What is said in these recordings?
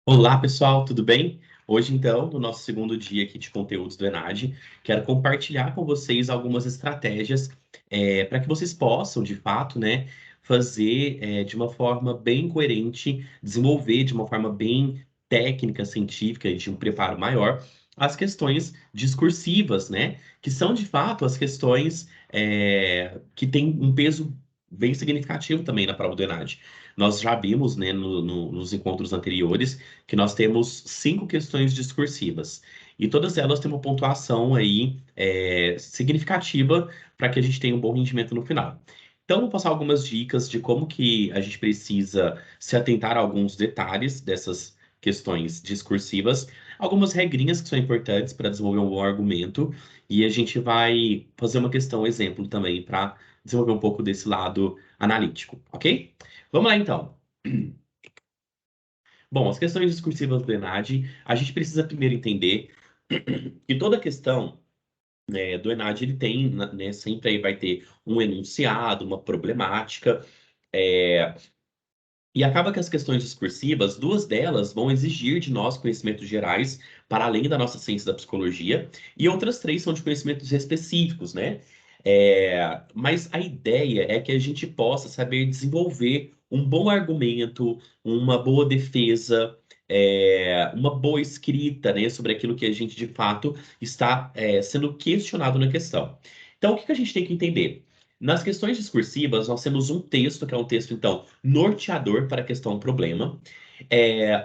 Olá, pessoal, tudo bem? Hoje, então, no nosso segundo dia aqui de conteúdos do Enad, quero compartilhar com vocês algumas estratégias para que vocês possam, de fato, né, fazer de uma forma bem coerente, desenvolver de uma forma bem técnica, científica e de um preparo maior as questões discursivas, né, que são, de fato, as questões que têm um peso bem significativo também na prova do Enad. Nós já vimos, né, nos encontros anteriores que nós temos 5 questões discursivas. E todas elas têm uma pontuação aí significativa para que a gente tenha um bom rendimento no final. Então, vou passar algumas dicas de como que a gente precisa se atentar a alguns detalhes dessas questões discursivas, algumas regrinhas que são importantes para desenvolver um bom argumento, e a gente vai fazer uma questão exemplo também para desenvolver um pouco desse lado analítico, ok? Vamos lá então. Bom, as questões discursivas do ENAD, a gente precisa primeiro entender que toda questão do ENAD ele tem, né, sempre aí vai ter um enunciado, uma problemática, é, e acaba que as questões discursivas, duas delas vão exigir de nós conhecimentos gerais, para além da nossa ciência da psicologia, e outras três são de conhecimentos específicos, né? Mas a ideia é que a gente possa saber desenvolver um bom argumento, uma boa defesa, uma boa escrita, né, sobre aquilo que a gente de fato está sendo questionado na questão. Então, o que que a gente tem que entender? Nas questões discursivas, nós temos um texto, que é um texto, então, norteador para a questão problema.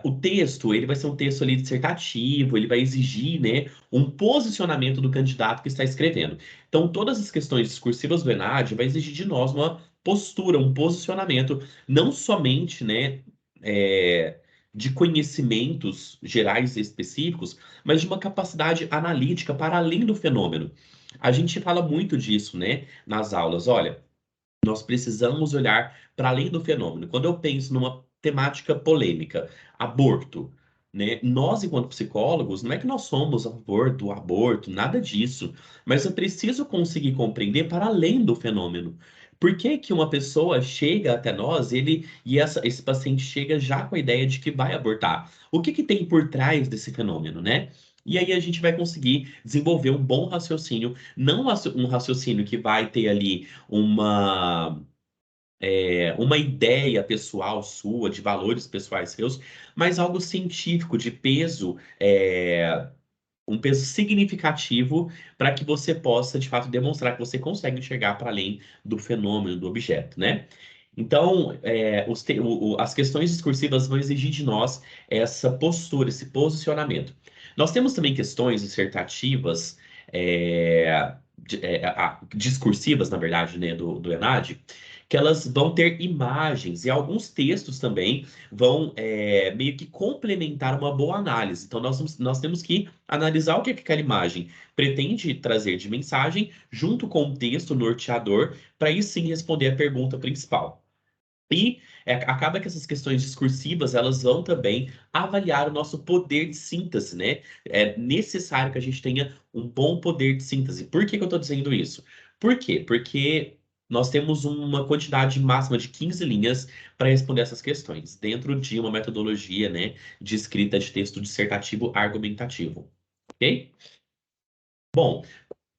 O texto, ele vai ser um texto ali dissertativo, ele vai exigir, né, um posicionamento do candidato que está escrevendo. Então, todas as questões discursivas do ENAD vai exigir de nós uma postura, um posicionamento, não somente, né, é, de conhecimentos gerais e específicos, mas de uma capacidade analítica para além do fenômeno. A gente fala muito disso, né, nas aulas. Olha, nós precisamos olhar para além do fenômeno. Quando eu penso numa temática polêmica, aborto, né? Nós, enquanto psicólogos, não é que nós somos a favor do aborto, nada disso. Mas eu preciso conseguir compreender para além do fenômeno. Por que que uma pessoa chega até nós, esse paciente chega já com a ideia de que vai abortar? O que que tem por trás desse fenômeno, né? E aí a gente vai conseguir desenvolver um bom raciocínio, não um raciocínio que vai ter ali uma ideia pessoal sua, de valores pessoais seus, mas algo científico, de peso, um peso significativo para que você possa, de fato, demonstrar que você consegue enxergar para além do fenômeno, do objeto, né? Então, as questões discursivas vão exigir de nós essa postura, esse posicionamento. Nós temos também questões dissertativas, discursivas, na verdade, né, do ENAD, que elas vão ter imagens e alguns textos também vão meio que complementar uma boa análise. Então, nós temos que analisar o que aquela imagem pretende trazer de mensagem, junto com o texto norteador, para aí sim responder a pergunta principal. E acaba que essas questões discursivas, elas vão também avaliar o nosso poder de síntese, né? É necessário que a gente tenha um bom poder de síntese. Por que que eu estou dizendo isso? Por quê? Porque nós temos uma quantidade máxima de 15 linhas para responder essas questões, dentro de uma metodologia, né, de escrita de texto dissertativo argumentativo. Ok? Bom,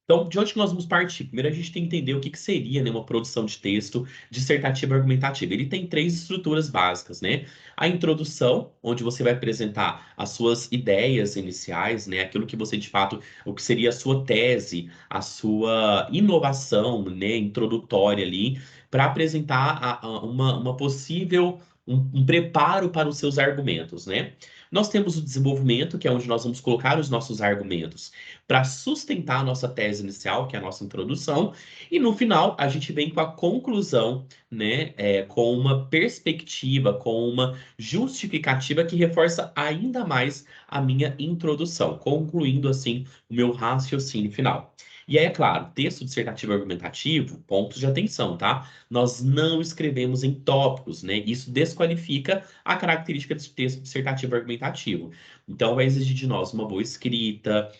então, de onde que nós vamos partir? Primeiro, a gente tem que entender o que que seria, né, uma produção de texto dissertativa argumentativa. Ele tem três estruturas básicas, né? A introdução, onde você vai apresentar as suas ideias iniciais, né? Aquilo que você, de fato, o que seria a sua tese, a sua inovação, né, introdutória ali, para apresentar uma possível, um preparo para os seus argumentos, né? Nós temos o desenvolvimento, que é onde nós vamos colocar os nossos argumentos para sustentar a nossa tese inicial, que é a nossa introdução, e no final a gente vem com a conclusão, né, com uma perspectiva, com uma justificativa que reforça ainda mais a minha introdução, concluindo assim o meu raciocínio final. E aí, é claro, texto dissertativo argumentativo, pontos de atenção, tá? Nós não escrevemos em tópicos, né? Isso desqualifica a característica de texto dissertativo argumentativo. Então, vai exigir de nós uma boa escrita,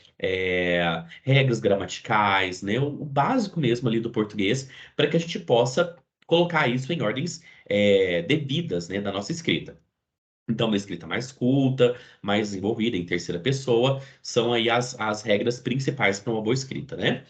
regras gramaticais, né? O básico mesmo ali do português, para que a gente possa colocar isso em ordens devidas, né, da nossa escrita. Então, uma escrita mais culta, mais desenvolvida, em terceira pessoa, são aí as regras principais para uma boa escrita, né?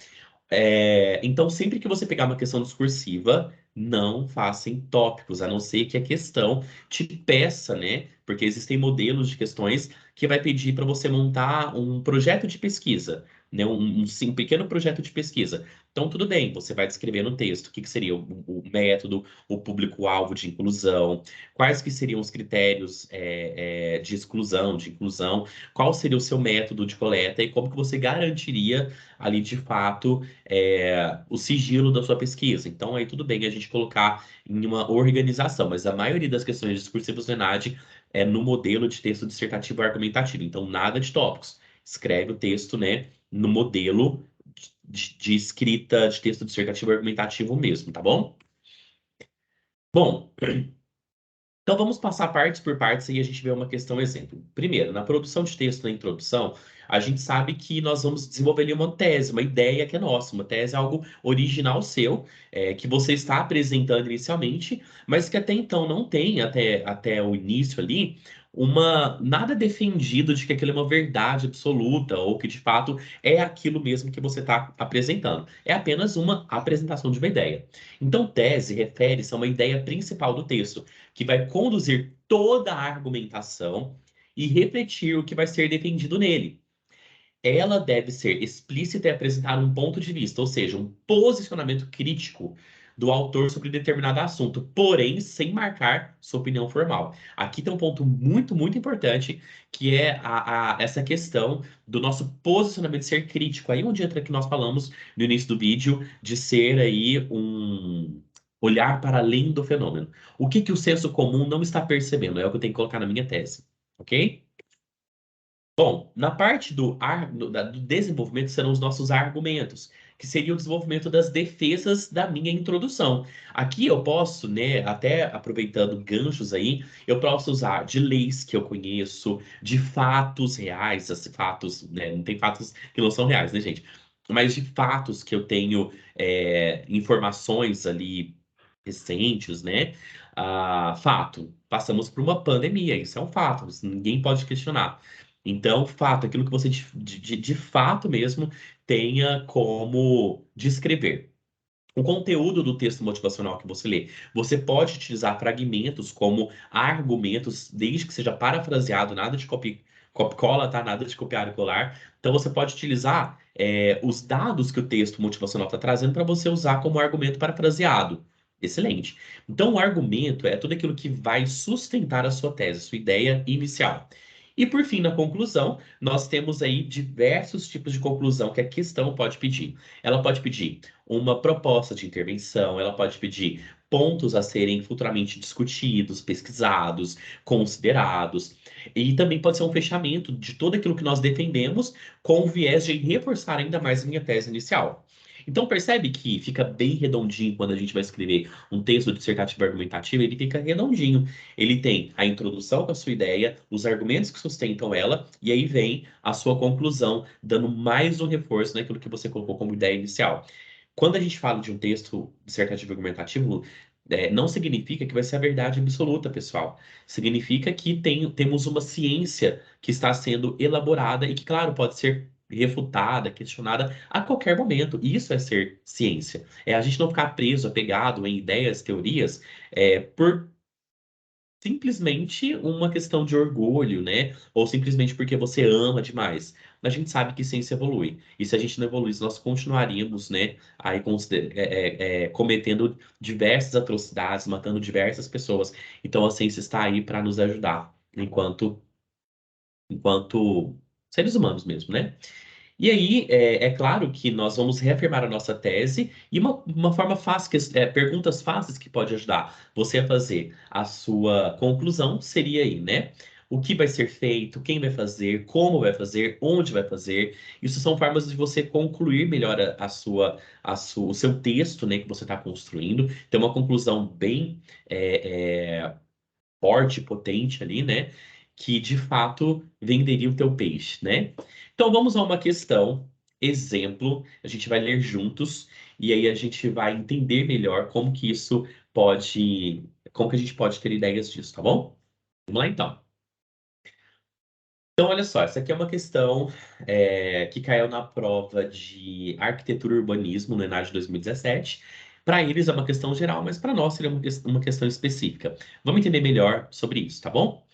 Então, sempre que você pegar uma questão discursiva, não faça em tópicos, a não ser que a questão te peça, né? Porque existem modelos de questões que vai pedir para você montar um projeto de pesquisa, né? Sim, um pequeno projeto de pesquisa. Então, tudo bem, você vai descrever no texto o que seria o método, o público-alvo de inclusão, quais que seriam os critérios de exclusão, de inclusão, qual seria o seu método de coleta e como que você garantiria ali de fato o sigilo da sua pesquisa. Então, aí tudo bem a gente colocar em uma organização, mas a maioria das questões discursivas do ENAD é no modelo de texto dissertativo argumentativo. Então, nada de tópicos. Escreve o texto, né, no modelo de escrita de texto dissertativo argumentativo mesmo, tá bom? Bom, então vamos passar partes por partes e a gente vê uma questão exemplo. Primeiro, na produção de texto, na introdução, a gente sabe que nós vamos desenvolver ali uma tese, uma ideia que é nossa, uma tese é algo original seu, que você está apresentando inicialmente, mas que até então não tem, até o início ali, nada defendido de que aquilo é uma verdade absoluta ou que de fato é aquilo mesmo que você está apresentando. É apenas uma apresentação de uma ideia. Então, tese refere-se a uma ideia principal do texto que vai conduzir toda a argumentação e refletir o que vai ser defendido nele. Ela deve ser explícita e apresentar um ponto de vista, ou seja, um posicionamento crítico do autor sobre determinado assunto, porém sem marcar sua opinião formal. Aqui tem um ponto muito, muito importante, que é essa questão do nosso posicionamento ser crítico. Aí onde entra que nós falamos no início do vídeo de ser aí um olhar para além do fenômeno. O que que o senso comum não está percebendo? É o que eu tenho que colocar na minha tese, ok? Bom, na parte do desenvolvimento serão os nossos argumentos, que seria o desenvolvimento das defesas da minha introdução. Aqui eu posso, né, até aproveitando ganchos aí, eu posso usar de leis que eu conheço, de fatos reais, esses fatos, né, não tem fatos que não são reais, né, gente? Mas de fatos que eu tenho informações ali recentes, né? Fato, passamos por uma pandemia, isso é um fato, isso ninguém pode questionar. Então, fato, aquilo que você de fato mesmo tenha como descrever. O conteúdo do texto motivacional que você lê, você pode utilizar fragmentos como argumentos, desde que seja parafraseado, nada de copy-cola, tá? Nada de copiar e colar. Então, você pode utilizar os dados que o texto motivacional está trazendo para você usar como argumento parafraseado. Excelente. Então, o argumento é tudo aquilo que vai sustentar a sua tese, a sua ideia inicial. E por fim, na conclusão, nós temos aí diversos tipos de conclusão que a questão pode pedir. Ela pode pedir uma proposta de intervenção, ela pode pedir pontos a serem futuramente discutidos, pesquisados, considerados, e também pode ser um fechamento de tudo aquilo que nós defendemos com o viés de reforçar ainda mais a minha tese inicial. Então percebe que fica bem redondinho quando a gente vai escrever um texto dissertativo argumentativo, ele fica redondinho. Ele tem a introdução com a sua ideia, os argumentos que sustentam ela, e aí vem a sua conclusão, dando mais um reforço naquilo que você colocou como ideia inicial. Quando a gente fala de um texto dissertativo argumentativo, não significa que vai ser a verdade absoluta, pessoal. Significa que temos uma ciência que está sendo elaborada e que, claro, pode ser refutada, questionada a qualquer momento. Isso é ser ciência. É a gente não ficar preso, apegado em ideias, teorias, por simplesmente uma questão de orgulho, né? Ou simplesmente porque você ama demais. A gente sabe que ciência evolui. E se a gente não evoluísse, nós continuaríamos, né, aí cometendo diversas atrocidades, matando diversas pessoas. Então a ciência está aí para nos ajudar, enquanto seres humanos mesmo, né? E aí, é claro que nós vamos reafirmar a nossa tese e uma forma fácil, perguntas fáceis que pode ajudar você a fazer a sua conclusão seria aí, né? O que vai ser feito, quem vai fazer, como vai fazer, onde vai fazer. Isso são formas de você concluir melhor o seu texto, né, que você está construindo. Ter uma conclusão bem forte, potente ali, né? Que de fato venderia o teu peixe, né? Então vamos a uma questão, exemplo, a gente vai ler juntos e aí a gente vai entender melhor como que isso como que a gente pode ter ideias disso, tá bom? Vamos lá então. Então, olha só, essa aqui é uma questão que caiu na prova de arquitetura e urbanismo no Enem de 2017. Para eles é uma questão geral, mas para nós seria uma questão específica. Vamos entender melhor sobre isso, tá bom?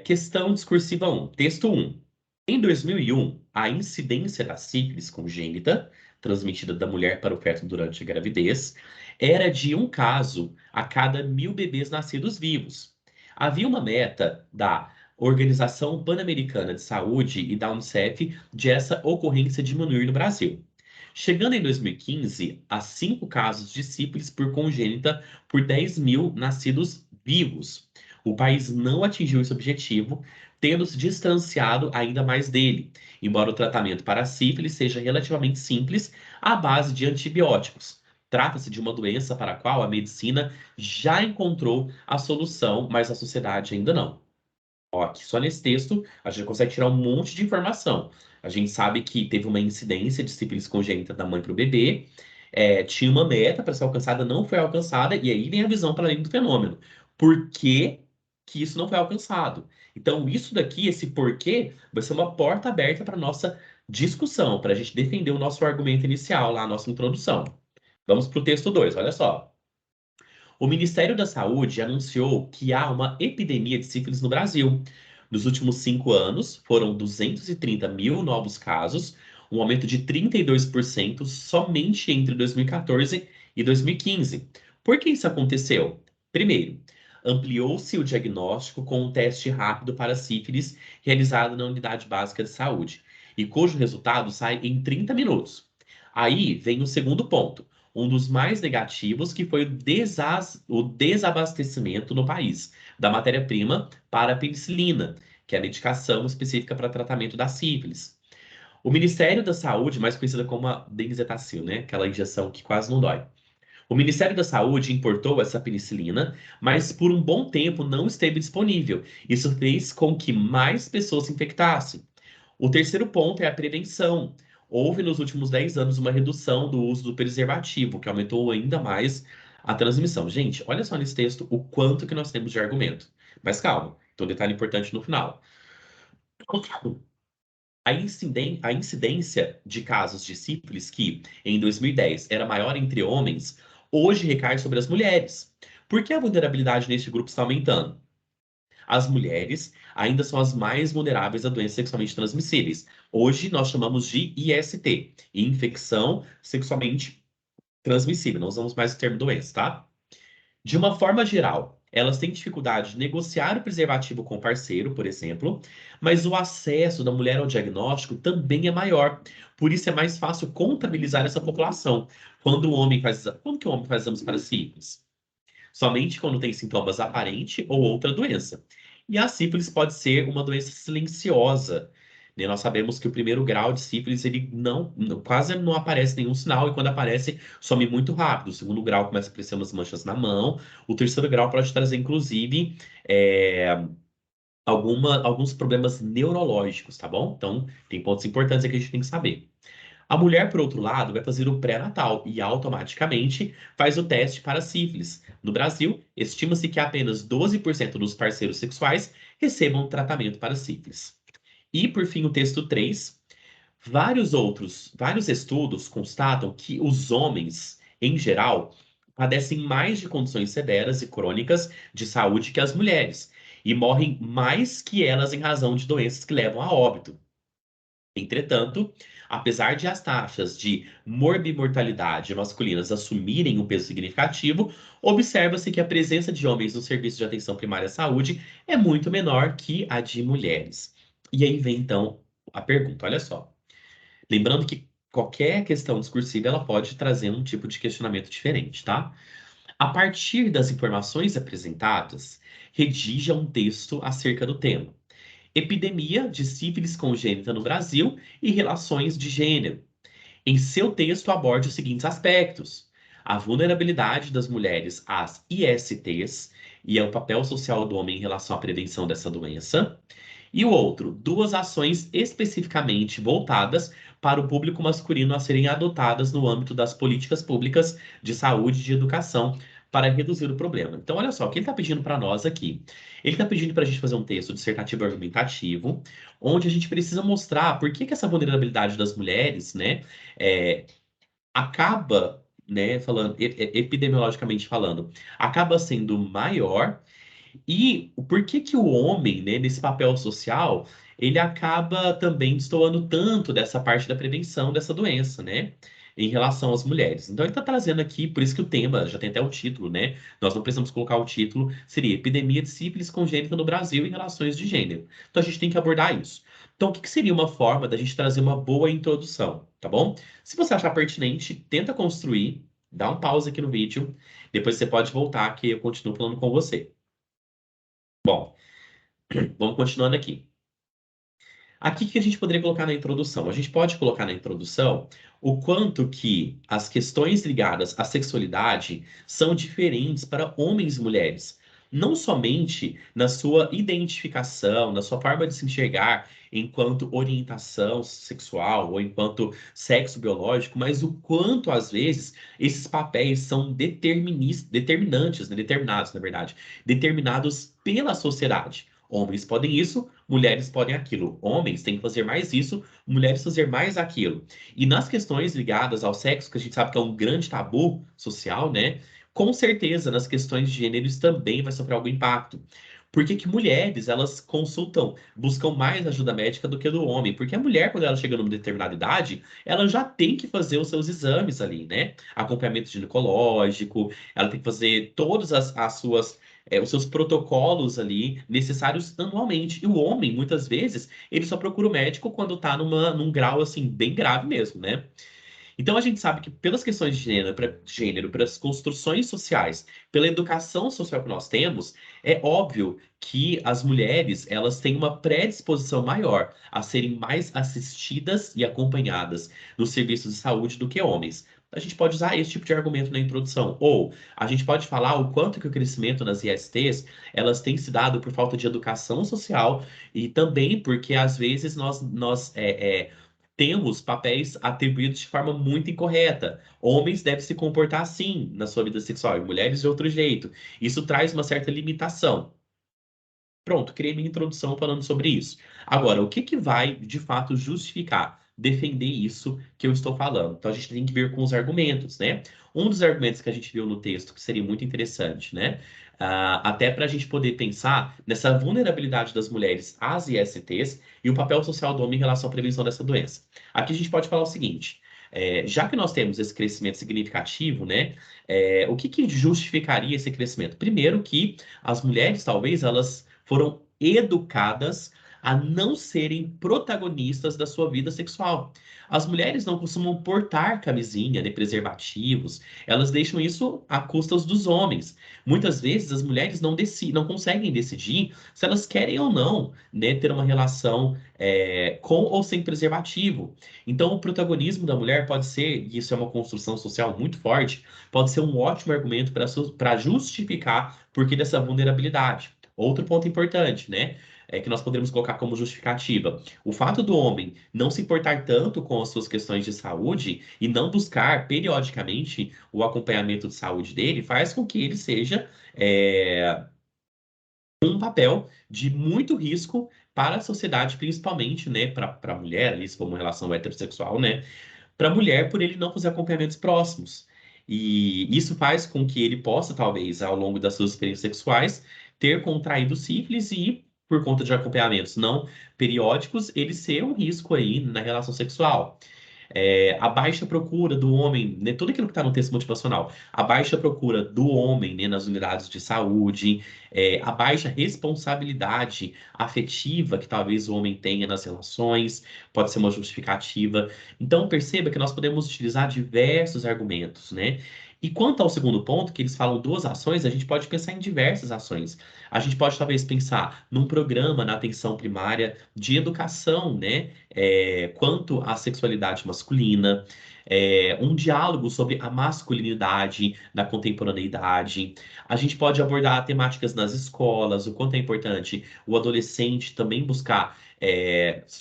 Questão discursiva 1, texto 1. Em 2001, a incidência da sífilis congênita, transmitida da mulher para o feto durante a gravidez, era de um caso a cada 1.000 bebês nascidos vivos. Havia uma meta da Organização Pan-Americana de Saúde e da Unicef de essa ocorrência diminuir no Brasil. Chegando em 2015 a 5 casos de sífilis por congênita por 10.000 nascidos vivos. O país não atingiu esse objetivo, tendo se distanciado ainda mais dele, embora o tratamento para a sífilis seja relativamente simples, à base de antibióticos. Trata-se de uma doença para a qual a medicina já encontrou a solução, mas a sociedade ainda não. Ó, aqui só nesse texto a gente consegue tirar um monte de informação. A gente sabe que teve uma incidência de sífilis congênita da mãe para o bebê, tinha uma meta para ser alcançada, não foi alcançada, e aí vem a visão para além do fenômeno. Por que que isso não foi alcançado? Então, isso daqui, esse porquê, vai ser uma porta aberta para nossa discussão, para a gente defender o nosso argumento inicial lá, a nossa introdução. Vamos para o texto 2, olha só. O Ministério da Saúde anunciou que há uma epidemia de sífilis no Brasil. Nos últimos 5 anos, foram 230 mil novos casos, um aumento de 32% somente entre 2014 e 2015. Por que isso aconteceu? Primeiro, ampliou-se o diagnóstico com um teste rápido para sífilis realizado na unidade básica de saúde, e cujo resultado sai em 30 minutos. Aí vem o segundo ponto, um dos mais negativos, que foi o desabastecimento no país da matéria-prima para a penicilina, que é a medicação específica para tratamento da sífilis. O Ministério da Saúde, mais conhecida como a Benzetacil, né? Aquela injeção que quase não dói. O Ministério da Saúde importou essa penicilina, mas por um bom tempo não esteve disponível. Isso fez com que mais pessoas se infectassem. O terceiro ponto é a prevenção. Houve nos últimos 10 anos uma redução do uso do preservativo, que aumentou ainda mais a transmissão. Gente, olha só nesse texto o quanto que nós temos de argumento. Mas calma, tem um detalhe importante no final. A incidência de casos de sífilis, que em 2010 era maior entre homens, hoje recai sobre as mulheres. Por que a vulnerabilidade neste grupo está aumentando? As mulheres ainda são as mais vulneráveis a doenças sexualmente transmissíveis. Hoje nós chamamos de IST, infecção sexualmente transmissível. Não usamos mais o termo doença, tá? De uma forma geral, elas têm dificuldade de negociar o preservativo com o parceiro, por exemplo, mas o acesso da mulher ao diagnóstico também é maior. Por isso é mais fácil contabilizar essa população. Quando que o homem faz exames para sífilis? Somente quando tem sintomas aparentes ou outra doença. E a sífilis pode ser uma doença silenciosa, né? Nós sabemos que o primeiro grau de sífilis ele quase não aparece nenhum sinal, e quando aparece, some muito rápido. O segundo grau começa a aparecer umas manchas na mão. O terceiro grau pode trazer, inclusive, alguns problemas neurológicos, tá bom? Então, tem pontos importantes aqui que a gente tem que saber. A mulher, por outro lado, vai fazer o pré-natal e automaticamente faz o teste para sífilis. No Brasil, estima-se que apenas 12% dos parceiros sexuais recebam tratamento para sífilis. E, por fim, o texto 3. Vários estudos constatam que os homens, em geral, padecem mais de condições severas e crônicas de saúde que as mulheres, e morrem mais que elas em razão de doenças que levam a óbito. Entretanto, apesar de as taxas de morbimortalidade masculinas assumirem um peso significativo, observa-se que a presença de homens no serviço de atenção primária à saúde é muito menor que a de mulheres. E aí vem então a pergunta, olha só. Lembrando que qualquer questão discursiva ela pode trazer um tipo de questionamento diferente, tá? A partir das informações apresentadas, redija um texto acerca do tema. Epidemia de sífilis congênita no Brasil e relações de gênero. Em seu texto, aborde os seguintes aspectos: a vulnerabilidade das mulheres às ISTs e ao papel social do homem em relação à prevenção dessa doença. E o outro, duas ações especificamente voltadas para o público masculino a serem adotadas no âmbito das políticas públicas de saúde e de educação para reduzir o problema. Então, olha só, o que ele está pedindo para nós aqui? Ele está pedindo para a gente fazer um texto dissertativo argumentativo, onde a gente precisa mostrar por que que essa vulnerabilidade das mulheres, né, é, acaba, né, falando, epidemiologicamente falando, acaba sendo maior e por que que o homem, né, nesse papel social, ele acaba também destoando tanto dessa parte da prevenção dessa doença, né? Em relação às mulheres. Então ele está trazendo aqui, por isso que o tema, já tem até o título, né? Nós não precisamos colocar o título, seria Epidemia de Sífilis Congênita no Brasil e Relações de Gênero. Então a gente tem que abordar isso. Então, o que que seria uma forma da gente trazer uma boa introdução, tá bom? Se você achar pertinente, tenta construir, dá um pause aqui no vídeo, depois você pode voltar que eu continuo falando com você. Bom, vamos continuando aqui. Aqui que a gente poderia colocar na introdução? A gente pode colocar na introdução o quanto que as questões ligadas à sexualidade são diferentes para homens e mulheres. Não somente na sua identificação, na sua forma de se enxergar enquanto orientação sexual ou enquanto sexo biológico, mas o quanto, às vezes, esses papéis são determinantes, né? Determinados, na verdade, determinados pela sociedade. Homens podem isso, mulheres podem aquilo. Homens têm que fazer mais isso, mulheres fazer mais aquilo. E nas questões ligadas ao sexo, que a gente sabe que é um grande tabu social, né? Com certeza, nas questões de gênero, isso também vai sofrer algum impacto. Por que que mulheres, elas consultam, buscam mais ajuda médica do que do homem? Porque a mulher, quando ela chega numa determinada idade, ela já tem que fazer os seus exames ali, né? Acompanhamento ginecológico, ela tem que fazer todas as suas os seus protocolos ali necessários anualmente. E o homem, muitas vezes, ele só procura o médico quando tá num grau assim bem grave mesmo, né? Então a gente sabe que pelas questões de gênero, pelas construções sociais, pela educação social que nós temos, é óbvio que as mulheres elas têm uma predisposição maior a serem mais assistidas e acompanhadas nos serviços de saúde do que homens. A gente pode usar esse tipo de argumento na introdução. Ou a gente pode falar o quanto que o crescimento nas ISTs elas têm se dado por falta de educação social e também porque às vezes nós temos papéis atribuídos de forma muito incorreta. Homens devem se comportar assim na sua vida sexual e mulheres de outro jeito. Isso traz uma certa limitação. Pronto, criei minha introdução falando sobre isso. Agora, o que que vai de fato justificar, defender isso que eu estou falando? Então a gente tem que ver com os argumentos, né? Um dos argumentos que a gente viu no texto que seria muito interessante, né? Até para a gente poder pensar nessa vulnerabilidade das mulheres às ISTs e o papel social do homem em relação à prevenção dessa doença. Aqui a gente pode falar o seguinte: já que nós temos esse crescimento significativo, né? O que que justificaria esse crescimento? Primeiro que as mulheres, talvez, elas foram educadas a não serem protagonistas da sua vida sexual. As mulheres não costumam portar camisinha, né, preservativos, elas deixam isso à custas dos homens. Muitas vezes as mulheres não conseguem decidir se elas querem ou não, né, ter uma relação com ou sem preservativo. Então, o protagonismo da mulher pode ser, e isso é uma construção social muito forte, pode ser um ótimo argumento para justificar por que dessa vulnerabilidade. Outro ponto importante, né? É que nós poderíamos colocar como justificativa. O fato do homem não se importar tanto com as suas questões de saúde e não buscar periodicamente o acompanhamento de saúde dele faz com que ele seja um papel de muito risco para a sociedade, principalmente, né, para a mulher, ali, se for uma relação heterossexual, né, para a mulher por ele não fazer acompanhamentos próximos. E isso faz com que ele possa, talvez, ao longo das suas experiências sexuais, ter contraído sífilis e, por conta de acompanhamentos não periódicos, ele ser um risco aí na relação sexual. A baixa procura do homem, né, tudo aquilo que está no texto motivacional, a baixa procura do homem, né, nas unidades de saúde, a baixa responsabilidade afetiva que talvez o homem tenha nas relações, pode ser uma justificativa. Então, perceba que nós podemos utilizar diversos argumentos, né? E quanto ao segundo ponto, que eles falam duas ações, a gente pode pensar em diversas ações. A gente pode talvez pensar num programa na atenção primária de educação, né? Quanto à sexualidade masculina, um diálogo sobre a masculinidade na contemporaneidade. A gente pode abordar temáticas nas escolas, o quanto é importante o adolescente também buscar.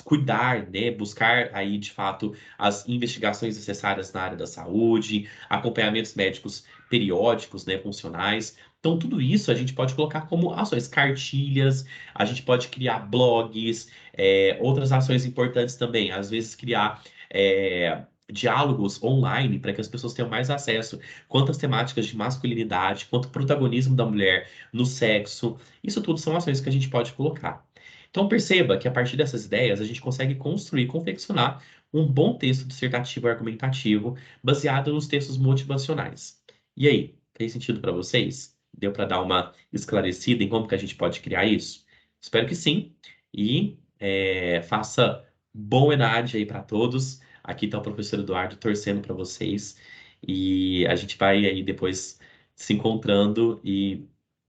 cuidar, né, buscar aí de fato as investigações necessárias na área da saúde, acompanhamentos médicos periódicos, né, funcionais. Então, tudo isso a gente pode colocar como ações, cartilhas, a gente pode criar blogs, outras ações importantes também, às vezes criar diálogos online para que as pessoas tenham mais acesso quanto às temáticas de masculinidade, quanto ao protagonismo da mulher no sexo. Isso tudo são ações que a gente pode colocar. Então perceba que a partir dessas ideias a gente consegue construir, confeccionar um bom texto dissertativo argumentativo baseado nos textos motivacionais. E aí, fez sentido para vocês? Deu para dar uma esclarecida em como que a gente pode criar isso? Espero que sim. E faça bom ENAD aí para todos. Aqui está o professor Eduardo torcendo para vocês. E a gente vai aí depois se encontrando e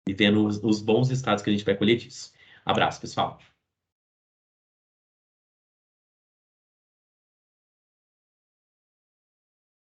vendo os bons resultados que a gente vai colher disso. Abraço, pessoal.